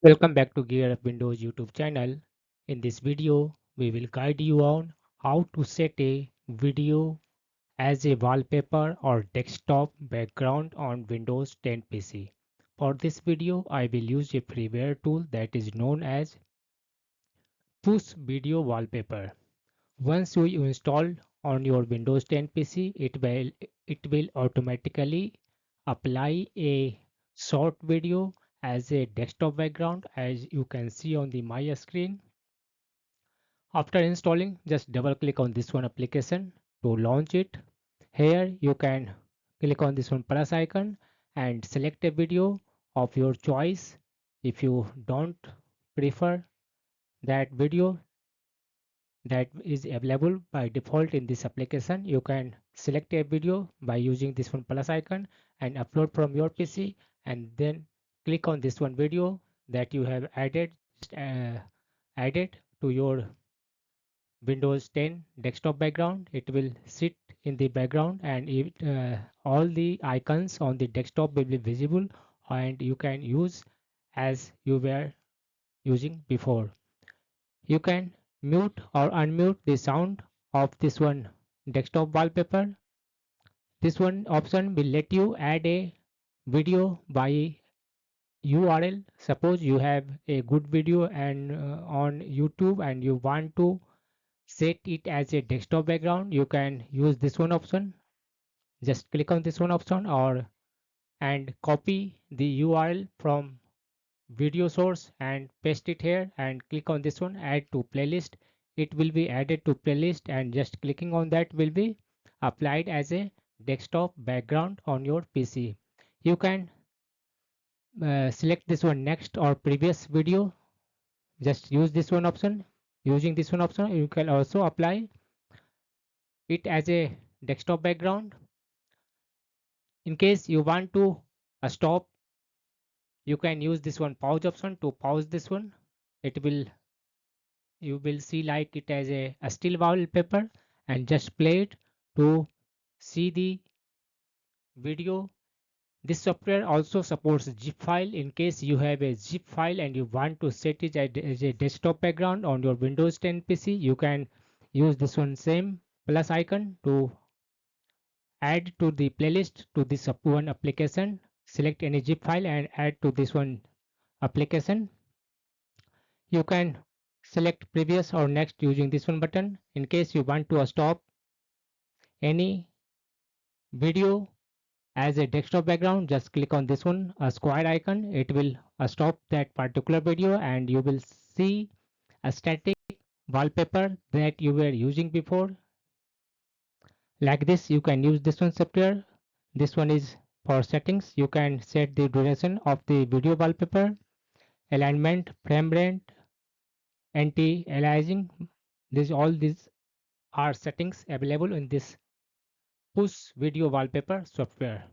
Welcome back to Gear Up Windows YouTube channel. In this video, we will guide you on how to set a video as a wallpaper or desktop background on Windows 10 PC. For this video, I will use a freeware tool that is known as Push Video Wallpaper. Once you install on your Windows 10 PC, it will automatically apply a short video as a desktop background as you can see on the my screen. After installing, just double click on this one application to launch it. Here you can click on this one plus icon and select a video of your choice. If you don't prefer that video that is available by default in this application, you can select a video by using this one plus icon and upload from your PC, and then click on this one video that you have added to your Windows 10 desktop background. It will sit in the background, and all the icons on the desktop will be visible, and you can use as you were using before. You can mute or unmute the sound of this one desktop wallpaper. This one option will let you add a video by URL. Suppose you have a good video and on YouTube and you want to set it as a desktop background, you can use this one option. Just click on this one option or and copy the URL from video source and paste it here and click on this one add to playlist. It will be added to playlist, and just clicking on that will be applied as a desktop background on your PC. You can select this one next or previous video. Just use this one option. Using this one option, you can also apply it as a desktop background. In case you want to stop, you can use this one pause option to pause this one. It will You will see like it as a still wallpaper, and just play it to see the video. This software also supports zip file. In case you have a zip file and you want to set it as a desktop background on your Windows 10 PC, you can use this one same plus icon to add to the playlist to this one application. Select any zip file and add to this one application. You can select previous or next using this one button. In case you want to stop any video as a desktop background, just click on this one a square icon. It will stop that particular video, and you will see a static wallpaper that you were using before. Like this, you can use this one software. This one is for settings. You can set the duration of the video wallpaper, alignment, frame rate, anti-aliasing. These are settings available in this push video wallpaper software.